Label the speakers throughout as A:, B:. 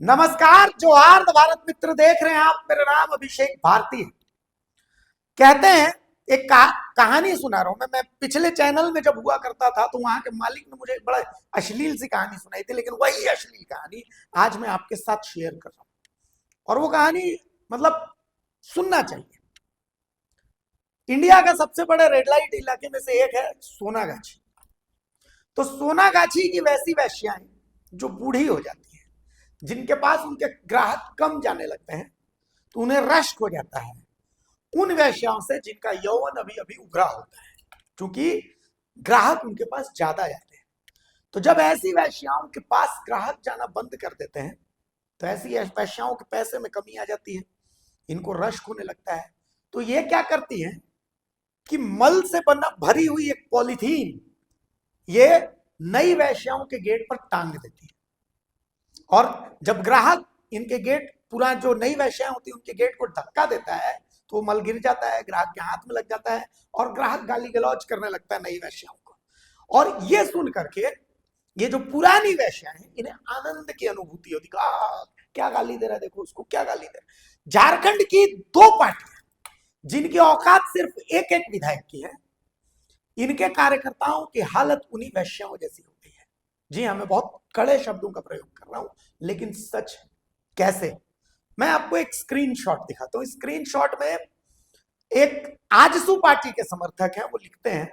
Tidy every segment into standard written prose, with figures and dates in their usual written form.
A: नमस्कार, जोहार भारत मित्र देख रहे हैं आप। मेरा नाम अभिषेक भारती है। कहते हैं एक कहानी सुना रहा हूं मैं पिछले चैनल में जब हुआ करता था तो वहां के मालिक ने मुझे एक बड़ा अश्लील सी कहानी सुनाई थी, लेकिन वही अश्लील कहानी आज मैं आपके साथ शेयर कर रहा हूं। और वो कहानी मतलब सुनना चाहिए। इंडिया का सबसे बड़ा रेड लाइट इलाके में से एक है सोनागाछी। तो सोनागाछी की वैसी वेश्याएं जो बूढ़ी हो जाती है, जिनके पास उनके ग्राहक कम जाने लगते हैं, तो उन्हें रश्क हो जाता है उन वेश्याओं से जिनका यौवन अभी अभी उभरा होता है, क्योंकि ग्राहक उनके पास ज्यादा जाते हैं। तो जब ऐसी वेश्याओं के पास ग्राहक जाना बंद कर देते हैं तो ऐसी वेश्याओं के पैसे में कमी आ जाती है, इनको रश्क होने लगता है। तो ये क्या करती है कि मल से बना भरी हुई एक पॉलीथीन ये नई वेश्याओं के गेट पर टांग देती है। और जब ग्राहक इनके गेट पूरा जो नई वेश्याएं होती है उनके गेट को धक्का देता है तो मल गिर जाता है, ग्राहक के हाथ में लग जाता है और ग्राहक गाली गलौज करने लगता है नई वेश्याओं को। और ये सुन करके ये जो पुरानी वेश्याएं हैं इन्हें आनंद की अनुभूति होती है, क्या गाली दे रहा है, देखो उसको क्या गाली दे रहा है। झारखंड की दो पार्टियां जिनकी औकात सिर्फ एक एक विधायक की है, इनके कार्यकर्ताओं की हालत उन्हीं वेश्याओं जैसी हो गई है। जी हाँ, मैं बहुत कड़े शब्दों का प्रयोग कर रहा हूं, लेकिन सच है। कैसे? मैं आपको एक स्क्रीनशॉट दिखाता हूं। स्क्रीनशॉट में एक आजसू पार्टी के समर्थक हैं, वो लिखते हैं,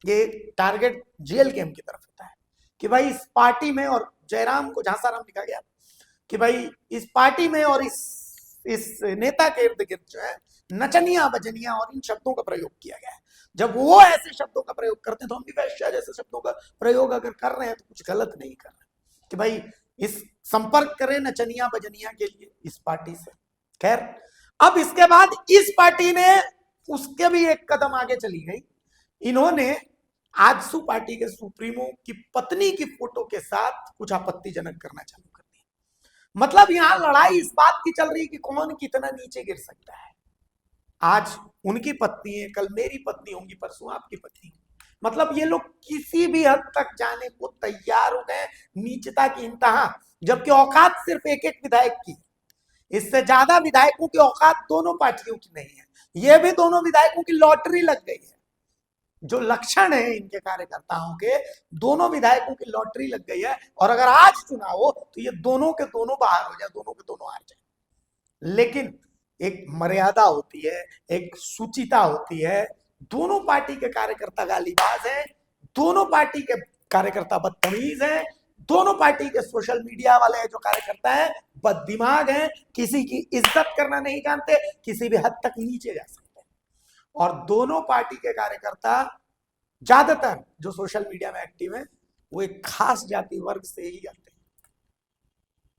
A: ये टारगेट जेल गेम की तरफ होता है कि भाई इस पार्टी में, और जयराम को झांसाराम लिखा गया कि भाई इस पार्टी में और इस नेता के इर्द गिर्द जो है नचनिया बजनिया और इन शब्दों का प्रयोग किया गया है। जब वो ऐसे शब्दों का प्रयोग करते हैं तो हम भी वैश्या जैसे शब्दों का प्रयोग अगर कर रहे हैं तो कुछ गलत नहीं कर रहे कि भाई इस संपर्क करें नचनिया बजनिया के लिए इस पार्टी से। खैर, अब इसके बाद इस पार्टी ने उसके भी एक कदम आगे चली गई। इन्होंने आजसू पार्टी के सुप्रीमो की पत्नी की फोटो के साथ कुछ आपत्तिजनक करना चालू कर दिया। मतलब यहां लड़ाई इस बात की चल रही है कि कौन कितना नीचे गिर सकता है। आज उनकी पत्नी है, कल मेरी पत्नी होंगी, परसों आपकी पत्नी। मतलब ये लोग किसी भी हद तक जाने को तैयार हो गए, नीचता की इंतहा। जबकि औकात सिर्फ एक एक विधायक की, इससे ज्यादा विधायकों की औकात दोनों पार्टियों की नहीं है। ये भी दोनों विधायकों की लॉटरी लग गई है। जो लक्षण है इनके कार्यकर्ताओं के, दोनों विधायकों की लॉटरी लग गई है। और अगर आज चुनाव हो तो ये दोनों के दोनों बाहर हो जाए, दोनों के दोनों हार जाए। लेकिन एक मर्यादा होती है, एक सुचिता होती है। दोनों पार्टी के कार्यकर्ता गालीबाज हैं, दोनों पार्टी के कार्यकर्ता बदतमीज हैं, दोनों पार्टी के सोशल मीडिया वाले जो कार्यकर्ता हैं बददिमाग हैं, किसी की इज्जत करना नहीं जानते, किसी भी हद तक नीचे जा सकते हैं। और दोनों पार्टी के कार्यकर्ता ज्यादातर जो सोशल मीडिया में एक्टिव है वो एक खास जाति वर्ग से ही आते हैं।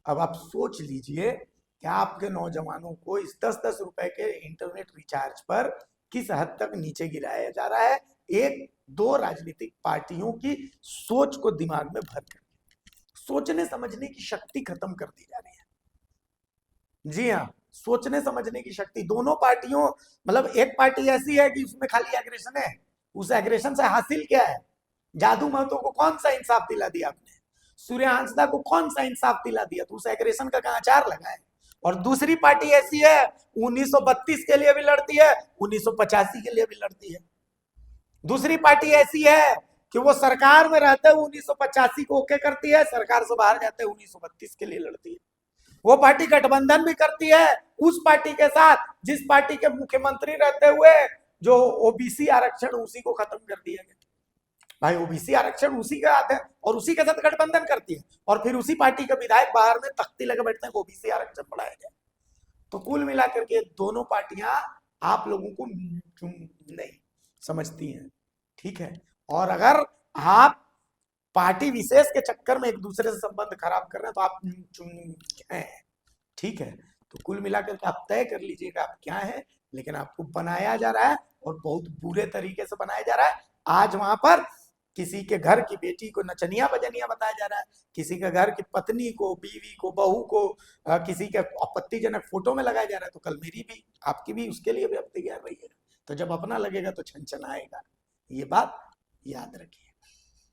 A: अब आप सोच लीजिए कि आपके नौजवानों को इस 10-10 रुपए के इंटरनेट रिचार्ज पर किस हद तक नीचे गिराया जा रहा है, एक दो राजनीतिक पार्टियों की सोच को दिमाग में भर कर। सोचने समझने की शक्ति खत्म कर दी जा रही है। जी हाँ, सोचने समझने की शक्ति दोनों पार्टियों, मतलब एक पार्टी ऐसी है कि उसमें खाली एग्रेशन है। उस एग्रेशन से हासिल क्या है? जादू महतो को कौन सा इंसाफ दिला दिया आपने? सूर्य हंसदा को कौन सा इंसाफ दिला दिया? तो उस एग्रेशन का कहां अचार लगा है? और दूसरी पार्टी ऐसी है 1932 के लिए भी लड़ती है, 1985 के लिए भी लड़ती है। दूसरी पार्टी ऐसी है कि वो सरकार में रहते हुए 1985 को ओके करती है, सरकार से बाहर जाते हुए 1932 के लिए लड़ती है। वो पार्टी गठबंधन भी करती है उस पार्टी के साथ जिस पार्टी के मुख्यमंत्री रहते हुए जो ओबीसी आरक्षण उसी को खत्म कर दिया गया। भाई ओबीसी आरक्षण उसी का आता है और उसी के साथ गठबंधन करती है, और फिर उसी पार्टी के विधायक बाहर में तख्ती लगे बैठते हैं कि ओबीसी आरक्षण बढ़ाया जाए। तो कुल मिलाकर के दोनों पार्टियां आप लोगों को नहीं समझती हैं, ठीक है। और अगर आप पार्टी विशेष के चक्कर में एक दूसरे से संबंध खराब कर रहे हैं तो आप हैं, ठीक है। तो कुल मिलाकर के आप तय कर लीजिएगा आप क्या है, लेकिन आपको बनाया जा रहा है और बहुत बुरे तरीके से बनाया जा रहा है। आज वहां पर किसी के घर की बेटी को नचनिया बजनिया बताया जा रहा है, किसी के घर की पत्नी को, बीवी को, बहू को किसी के आपत्तिजनक फोटो में लगाया जा रहा है। तो कल मेरी भी आपकी भी उसके लिए भी अब तैयार रहिएगा। तो जब अपना लगेगा तो छन छन आएगा, ये बात याद रखिए।